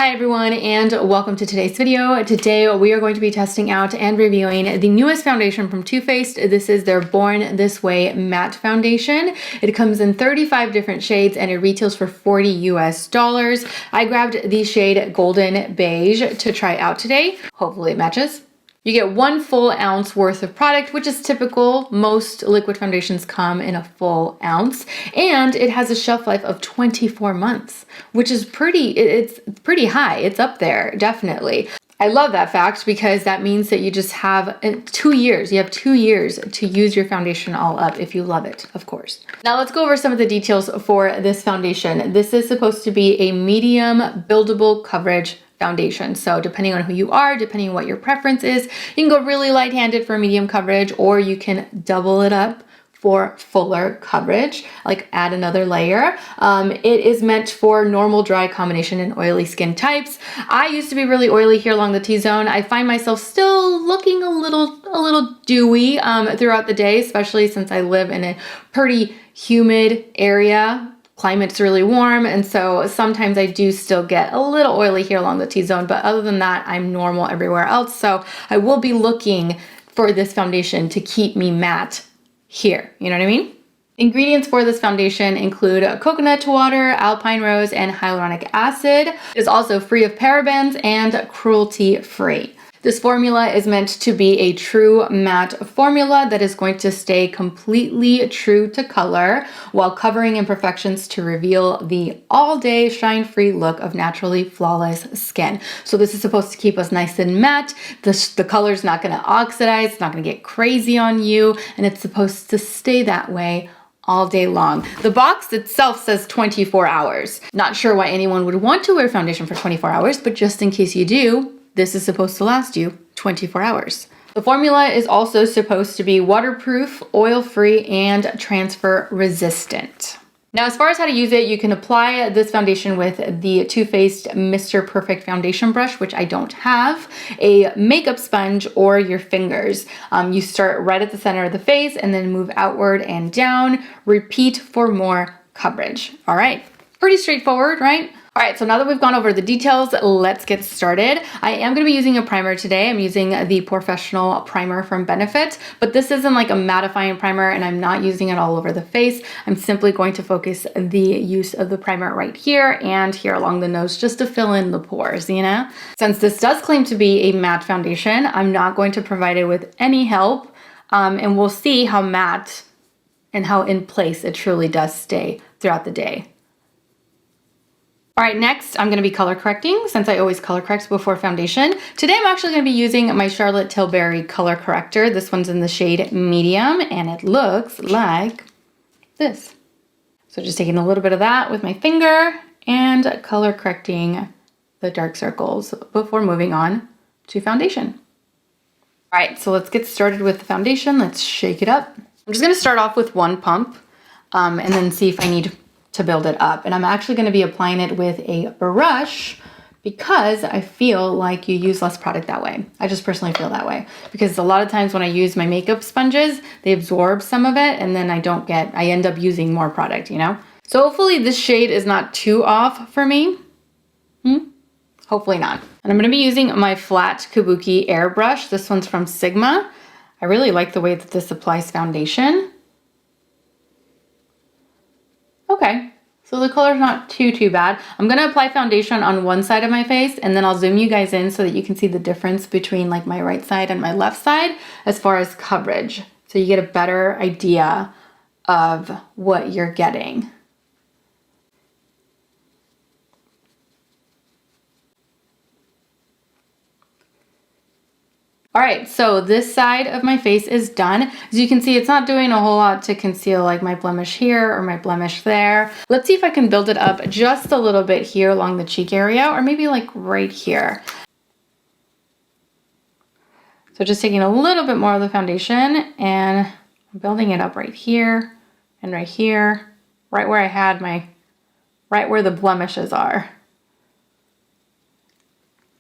Hi everyone and welcome to today's video. Today we are going to be testing out and reviewing the newest foundation from Too Faced. This is their Born This Way matte foundation. It comes in 35 different shades and it retails for $40 US. I grabbed the shade Golden Beige to try out today. Hopefully it matches. You get 1 full ounce worth of product, which is typical. Most liquid foundations come in a full ounce, and it has a shelf life of 24 months, which is it's pretty high. It's up there, definitely. I love that fact because that means that you just have 2 years. You have 2 years to use your foundation all up if you love it, of course. Now let's go over some of the details for this foundation. This is supposed to be a medium buildable coverage foundation. So depending on who you are, depending on what your preference is, you can go really light-handed for medium coverage, or you can double it up for fuller coverage, like add another layer. It is meant for normal dry combination and oily skin types. I used to be really oily here along the T-zone. I find myself still looking a little dewy throughout the day, especially since I live in a pretty humid area. Climate's really warm, and so sometimes I do still get a little oily here along the T-zone, but other than that, I'm normal everywhere else. So I will be looking for this foundation to keep me matte here. You know what I mean? Ingredients for this foundation include coconut water, alpine rose, and hyaluronic acid. It is also free of parabens and cruelty-free. This formula is meant to be a true matte formula that is going to stay completely true to color while covering imperfections to reveal the all-day shine-free look of naturally flawless skin. So this is supposed to keep us nice and matte. The color's not going to oxidize, it's not going to get crazy on you, and it's supposed to stay that way all day long. The box itself says 24 hours. Not sure why anyone would want to wear foundation for 24 hours, but just in case you do, this is supposed to last you 24 hours. The formula is also supposed to be waterproof, oil-free, and transfer resistant. Now, as far as how to use it, you can apply this foundation with the Too Faced Mr. Perfect foundation brush, which I don't have, a makeup sponge, or your fingers. You start right at the center of the face and then move outward and down. Repeat for more coverage. All right, pretty straightforward, right? All right, so now that we've gone over the details, let's get started. I am going to be using a primer today. I'm using the Professional Primer from Benefit, but this isn't like a mattifying primer, and I'm not using it all over the face. I'm simply going to focus the use of the primer right here and here along the nose just to fill in the pores, you know? Since this does claim to be a matte foundation, I'm not going to provide it with any help, and we'll see how matte and how in place it truly does stay throughout the day. All right, next I'm gonna be color correcting since I always color correct before foundation. Today I'm actually gonna be using my Charlotte Tilbury color corrector. This one's in the shade medium and it looks like this. So just taking a little bit of that with my finger and color correcting the dark circles before moving on to foundation. All right, so let's get started with the foundation. Let's shake it up. I'm just gonna start off with 1 pump and then see if I need to build it up. And I'm actually going to be applying it with a brush because I feel like you use less product that way. I just personally feel that way because a lot of times when I use my makeup sponges, they absorb some of it and then I end up using more product, you know? So hopefully this shade is not too off for me. Hopefully not. And I'm going to be using my flat Kabuki airbrush. This one's from Sigma. I really like the way that this applies foundation. Okay, so the color's not too bad. I'm gonna apply foundation on one side of my face and then I'll zoom you guys in so that you can see the difference between like my right side and my left side as far as coverage. So you get a better idea of what you're getting. All right, so this side of my face is done. As you can see, it's not doing a whole lot to conceal like my blemish here or my blemish there. Let's see if I can build it up just a little bit here along the cheek area or maybe like right here. So just taking a little bit more of the foundation and building it up right here and right here, right where I had right where the blemishes are.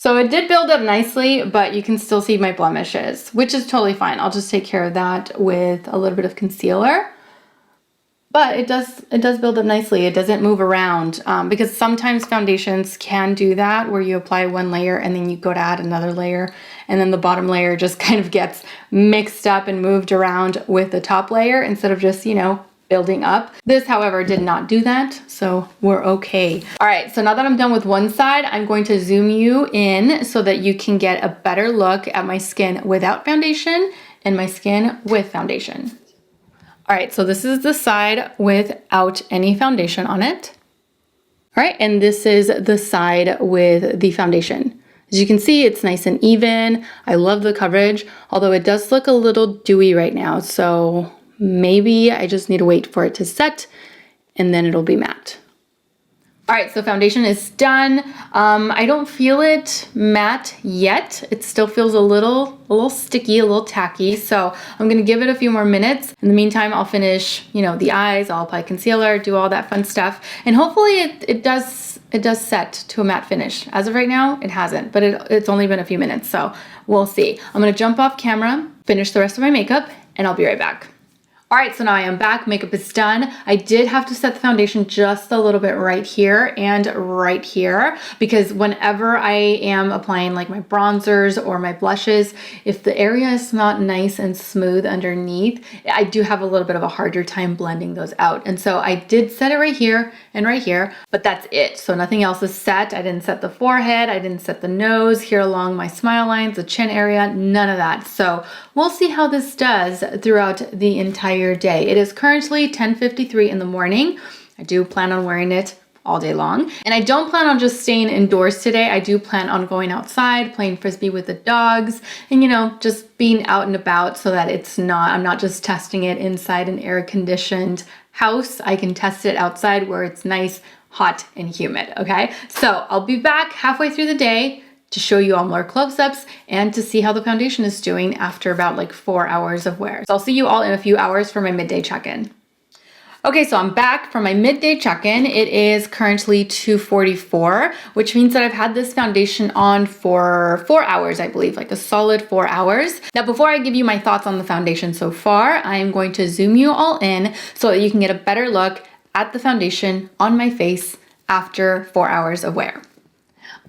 So it did build up nicely, but you can still see my blemishes, which is totally fine. I'll just take care of that with a little bit of concealer. But it does build up nicely. It doesn't move around because sometimes foundations can do that where you apply one layer and then you go to add another layer and then the bottom layer just kind of gets mixed up and moved around with the top layer instead of just, you know, building up. This, however, did not do that, so we're okay. All right, so now that I'm done with one side, I'm going to zoom you in so that you can get a better look at my skin without foundation and my skin with foundation. All right, so this is the side without any foundation on it. All right, and this is the side with the foundation. As you can see, it's nice and even. I love the coverage, although it does look a little dewy right now, so maybe I just need to wait for it to set and then it'll be matte. All right, so foundation is done. I don't feel it matte yet. It still feels a little sticky, a little tacky. So I'm gonna give it a few more minutes. In the meantime, I'll finish, you know, the eyes, I'll apply concealer, do all that fun stuff. And hopefully it does set to a matte finish. As of right now, it hasn't, but it's only been a few minutes, so we'll see. I'm gonna jump off camera, finish the rest of my makeup, and I'll be right back. All right, so now I am back, makeup is done. I did have to set the foundation just a little bit right here and right here because whenever I am applying like my bronzers or my blushes, if the area is not nice and smooth underneath, I do have a little bit of a harder time blending those out. And so I did set it right here and right here, but that's it. So nothing else is set. I didn't set the forehead, I didn't set the nose here along my smile lines, the chin area, none of that. So we'll see how this does throughout the entire day. It is currently 10:53 in the morning. I do plan on wearing it all day long. And I don't plan on just staying indoors today. I do plan on going outside, playing frisbee with the dogs, and you know, just being out and about so that I'm not just testing it inside an air conditioned house. I can test it outside where it's nice, hot, and humid, okay? So I'll be back halfway through the day to show you all more close-ups and to see how the foundation is doing after about like 4 hours of wear. So I'll see you all in a few hours for my midday check-in. Okay, so I'm back from my midday check-in. It is currently 2:44, which means that I've had this foundation on for 4 hours, I believe, like a solid 4 hours. Now, before I give you my thoughts on the foundation so far, I'm going to zoom you all in so that you can get a better look at the foundation on my face after 4 hours of wear.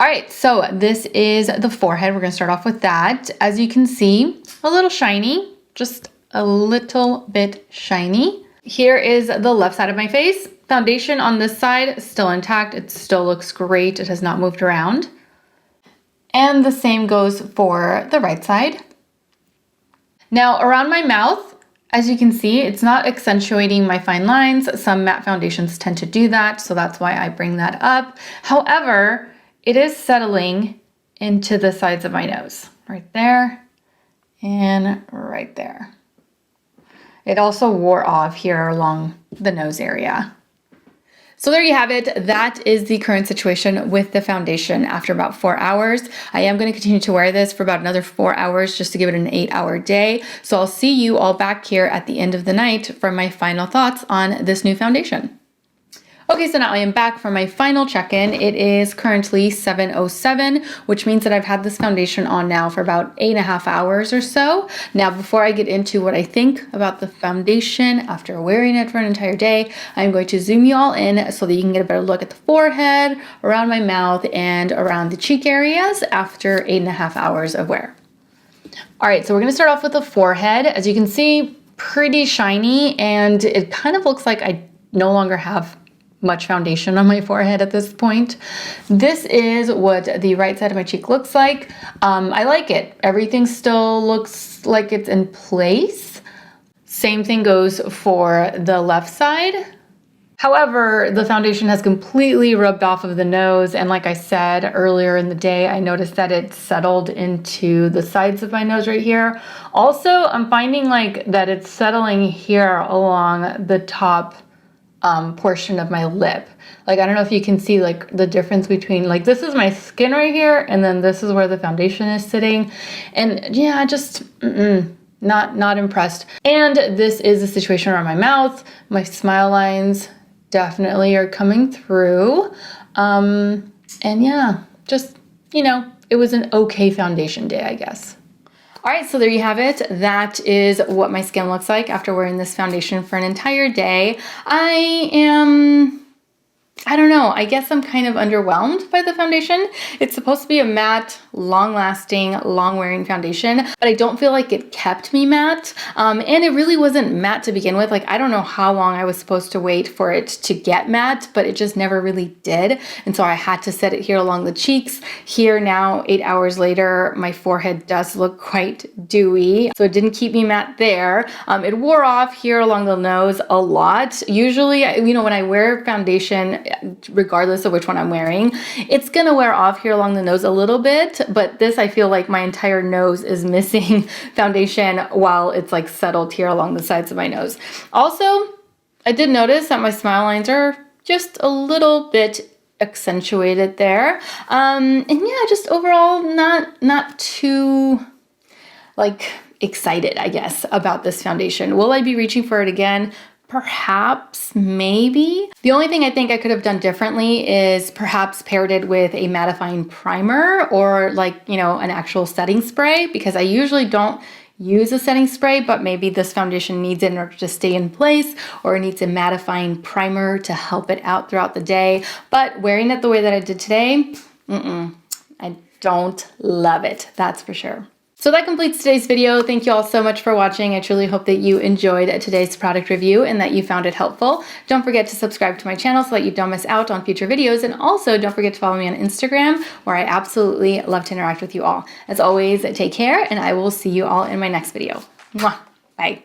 All right, so this is the forehead. We're gonna start off with that. As you can see, a little shiny, just a little bit shiny. Here is the left side of my face. Foundation on this side, still intact. It still looks great. It has not moved around. And the same goes for the right side. Now, around my mouth, as you can see, it's not accentuating my fine lines. Some matte foundations tend to do that, so that's why I bring that up. However, it is settling into the sides of my nose, right there and right there. It also wore off here along the nose area. So there you have it. That is the current situation with the foundation after about 4 hours. I am going to continue to wear this for about another 4 hours just to give it an 8-hour day. So I'll see you all back here at the end of the night for my final thoughts on this new foundation. Okay, so now I am back for my final check-in. It is currently 7:07, which means that I've had this foundation on now for about 8.5 hours or so. Now, before I get into what I think about the foundation after wearing it for an entire day, I'm going to zoom you all in so that you can get a better look at the forehead, around my mouth, and around the cheek areas after 8.5 hours of wear. All right, so we're gonna start off with the forehead. As you can see, pretty shiny, and it kind of looks like I no longer have much foundation on my forehead at this point. This is what the right side of my cheek looks like. I like it. Everything still looks like it's in place. Same thing goes for the left side. However, the foundation has completely rubbed off of the nose, and like I said earlier in the day, I noticed that it settled into the sides of my nose right here. Also, I'm finding like that it's settling here along the top portion of my lip. Like, I don't know if you can see like the difference between like this is my skin right here and then this is where the foundation is sitting. And yeah, just not impressed. And this is the situation around my mouth. My smile lines definitely are coming through. And yeah, just, you know, it was an okay foundation day, I guess. All right, so there you have it. That is what my skin looks like after wearing this foundation for an entire day. I don't know, I guess I'm kind of underwhelmed by the foundation. It's supposed to be a matte, long-lasting, long-wearing foundation, but I don't feel like it kept me matte. And it really wasn't matte to begin with. Like, I don't know how long I was supposed to wait for it to get matte, but it just never really did. And so I had to set it here along the cheeks. Here now, 8 hours later, my forehead does look quite dewy. So it didn't keep me matte there. It wore off here along the nose a lot. Usually, you know, when I wear foundation, regardless of which one I'm wearing, it's gonna wear off here along the nose a little bit, but this, I feel like my entire nose is missing foundation while it's like settled here along the sides of my nose. Also, I did notice that my smile lines are just a little bit accentuated there. And yeah, just overall not too like excited, I guess, about this foundation. Will I be reaching for it again? Perhaps, maybe. The only thing I think I could have done differently is perhaps paired it with a mattifying primer or like, you know, an actual setting spray, because I usually don't use a setting spray, but maybe this foundation needs it in order to stay in place, or it needs a mattifying primer to help it out throughout the day. But wearing it the way that I did today, I don't love it, that's for sure. So that completes today's video. Thank you all so much for watching. I truly hope that you enjoyed today's product review and that you found it helpful. Don't forget to subscribe to my channel so that you don't miss out on future videos. And also don't forget to follow me on Instagram, where I absolutely love to interact with you all. As always, take care, and I will see you all in my next video. Mwah. Bye.